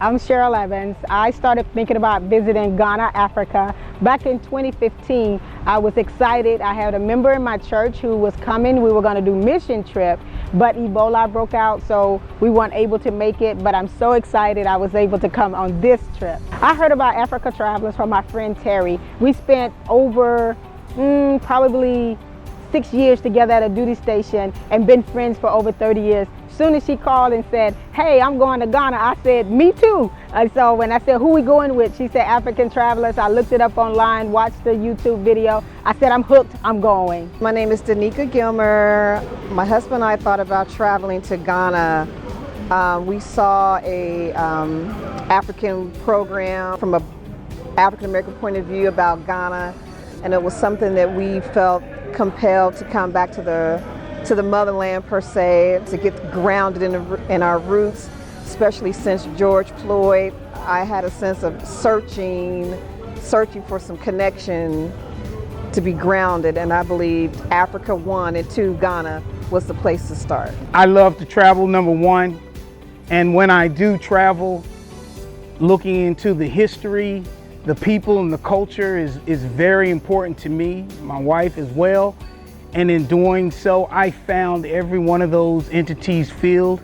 I'm Cheryl Evans. I started thinking about visiting Ghana, Africa back in 2015. I was excited. I had a member in my church who was coming. We were going to do mission trip, but Ebola broke out, so we weren't able to make it. But I'm so excited I was able to come on this trip. I heard about Africa Travelers from my friend Terry. We spent over probably 6 years together at a duty station and been friends for over 30 years. As soon as she called and said, "Hey, I'm going to Ghana," I said, "Me too." So when I said, "Who we going with?" She said, "African Travelers." I looked it up online, watched the YouTube video. I said, "I'm hooked, I'm going." My name is Danica Gilmer. My husband and I thought about traveling to Ghana. We saw a African program from an African American point of view about Ghana, and it was something that we felt compelled to come back to the motherland per se, to get grounded in our roots, especially since George Floyd. I had a sense of searching for some connection to be grounded, and I believed Africa, one, and two, Ghana was the place to start. I love to travel, number one, and when I do travel, looking into the history, the people and the culture is very important to me, my wife as well. And in doing so, I found every one of those entities filled.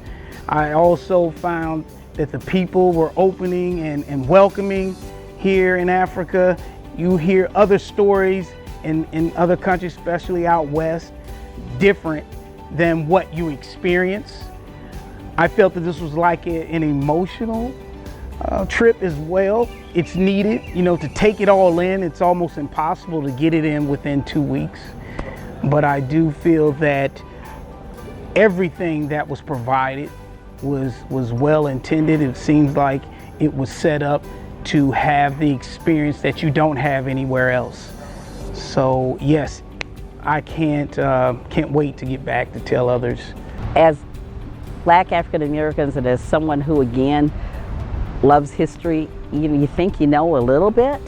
I also found that the people were opening and welcoming here in Africa. You hear other stories in other countries, especially out west, different than what you experience. I felt that this was like an emotional trip as well. It's needed, to take it all in. It's almost impossible to get it in within 2 weeks. But I do feel that everything that was provided was well intended. It seems like it was set up to have the experience that you don't have anywhere else. So yes, I can't wait to get back to tell others. As Black African Americans and as someone who again loves history, you think you know a little bit,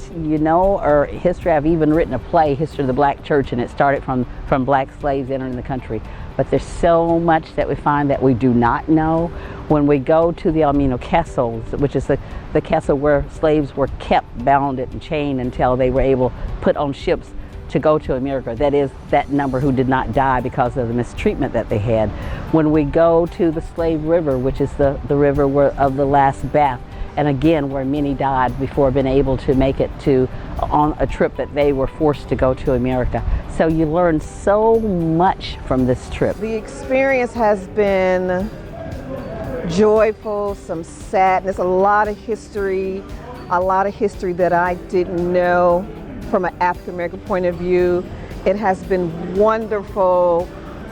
or history. I've even written a play, History of the Black Church, and it started from black slaves entering the country. But there's so much that we find that we do not know. When we go to the Almino Castles, which is the castle where slaves were kept bound and chained until they were able to put on ships to go to America. That is that number who did not die because of the mistreatment that they had. When we go to the Slave River, which is the river of the last bath, and again where many died before being able to make it on a trip that they were forced to go to America. So you learn so much from this trip. The experience has been joyful, some sadness, a lot of history that I didn't know from an African American point of view. It has been wonderful,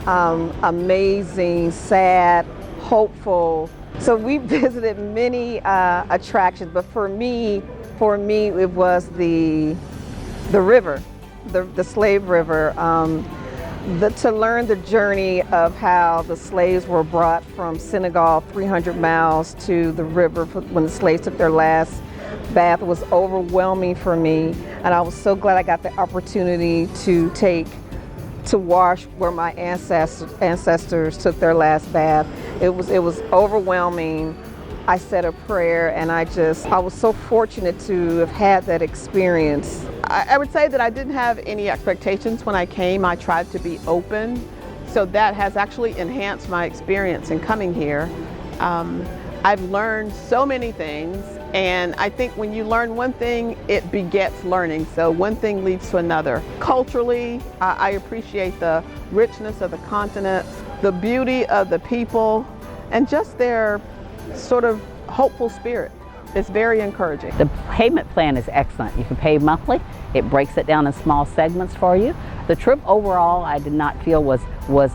amazing, sad, hopeful. So we visited many attractions, but for me it was the river, the slave river. To learn the journey of how the slaves were brought from Senegal 300 miles to the river when the slaves took their last bath was overwhelming for me, and I was so glad I got the opportunity to wash where my ancestors took their last bath. It was overwhelming. I said a prayer, and I was so fortunate to have had that experience. I would say that I didn't have any expectations when I came. I tried to be open, so that has actually enhanced my experience in coming here. I've learned so many things, and I think when you learn one thing, it begets learning. So one thing leads to another. Culturally, I appreciate the richness of the continent, the beauty of the people, and just their sort of hopeful spirit. It's very encouraging. The payment plan is excellent. You can pay monthly. It breaks it down in small segments for you. The trip overall I did not feel was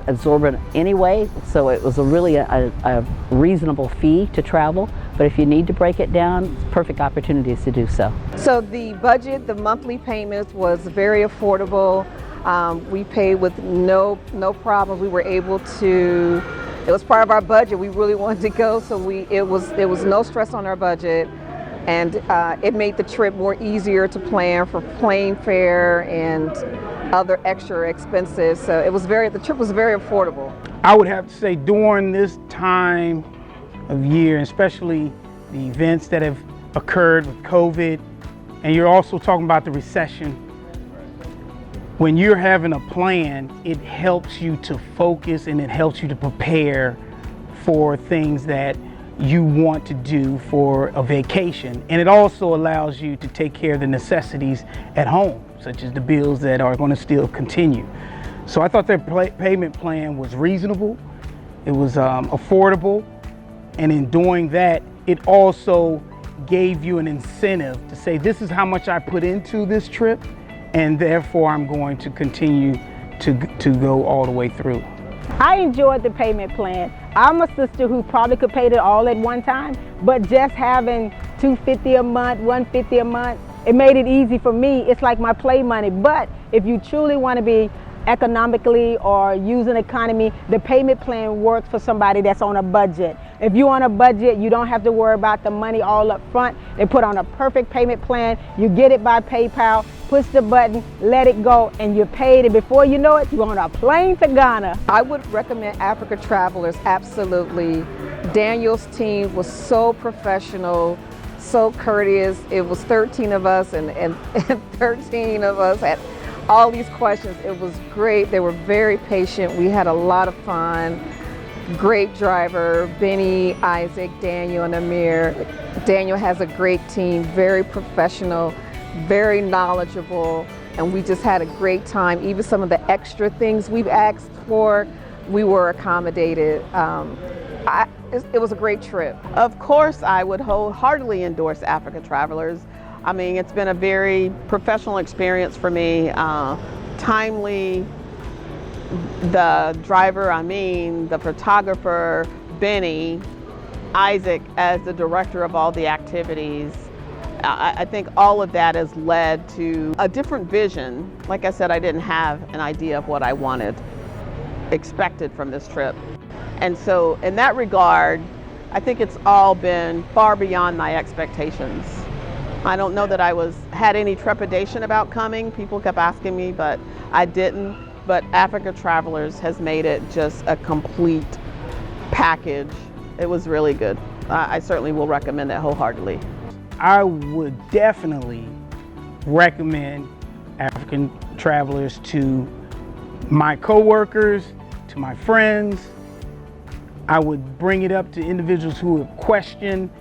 absorbent anyway, so it was really a reasonable fee to travel. But if you need to break it down, perfect opportunities to do so. So the budget, the monthly payments was very affordable. We paid with no problems. We were able to. It was part of our budget. We really wanted to go, so it was no stress on our budget, and it made the trip more easier to plan for plane fare and other extra expenses. So the trip was very affordable. I would have to say during this time of year, especially the events that have occurred with COVID, and you're also talking about the recession. When you're having a plan, it helps you to focus and it helps you to prepare for things that you want to do for a vacation. And it also allows you to take care of the necessities at home, such as the bills that are going to still continue. So I thought their payment plan was reasonable, it was affordable, and in doing that, it also gave you an incentive to say, this is how much I put into this trip, and therefore I'm going to continue to go all the way through. I enjoyed the payment plan. I'm a sister who probably could pay it all at one time, but just having $250 a month, $150 a month, it made it easy for me. It's like my play money. But if you truly want to be economically or use an economy, the payment plan works for somebody that's on a budget. If you're on a budget, you don't have to worry about the money all up front. They put on a perfect payment plan. You get it by PayPal, push the button, let it go, and you're paid. And before you know it, you're on a plane to Ghana. I would recommend Africa Travelers, absolutely. Daniel's team was so professional, so courteous. It was 13 of us and 13 of us had all these questions. It was great. They were very patient. We had a lot of fun. Great driver, Benny, Isaac, Daniel, and Amir. Daniel has a great team, very professional, very knowledgeable, and we just had a great time. Even some of the extra things we've asked for, we were accommodated. It was a great trip. Of course, I would wholeheartedly endorse Africa Travelers. I mean, it's been a very professional experience for me, timely. The driver, the photographer, Benny, Isaac as the director of all the activities. I think all of that has led to a different vision. Like I said, I didn't have an idea of what I expected from this trip. And so in that regard, I think it's all been far beyond my expectations. I don't know that I had any trepidation about coming. People kept asking me, but I didn't. But Africa Travelers has made it just a complete package. It was really good. I certainly will recommend it wholeheartedly. I would definitely recommend African Travelers to my coworkers, to my friends. I would bring it up to individuals who have questioned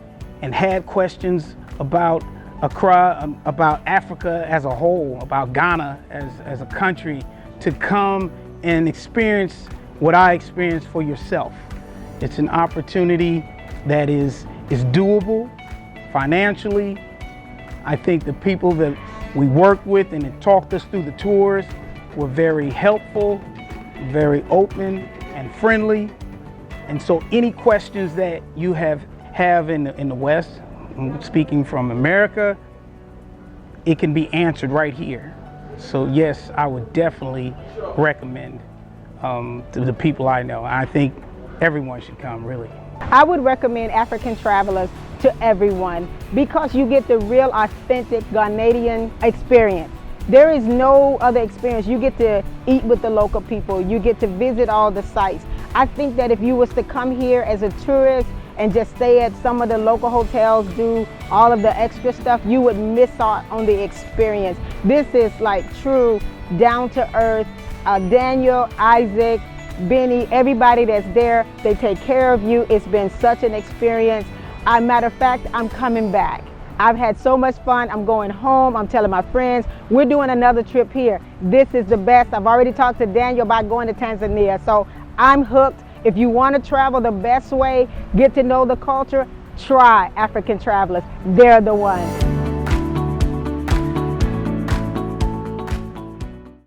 and had questions about Accra, about Africa as a whole, about Ghana as a country, to come and experience what I experienced for yourself. It's an opportunity that is doable financially. I think the people that we worked with and that talked us through the tours were very helpful, very open and friendly. And so any questions that you have in the West, speaking from America, it can be answered right here. So yes, I would definitely recommend to the people I know. I think everyone should come, really. I would recommend African Travelers to everyone because you get the real authentic Ghanaian experience. There is no other experience. You get to eat with the local people. You get to visit all the sites. I think that if you was to come here as a tourist and just stay at some of the local hotels, do all of the extra stuff, you would miss out on the experience. This is like true down to earth. Daniel, Isaac, Benny, everybody that's there, they take care of you. It's been such an experience. Matter of fact, I'm coming back. I've had so much fun. I'm going home. I'm telling my friends, we're doing another trip here. This is the best. I've already talked to Daniel about going to Tanzania. So I'm hooked. If you want to travel the best way, get to know the culture, try African Travelers. They're the ones.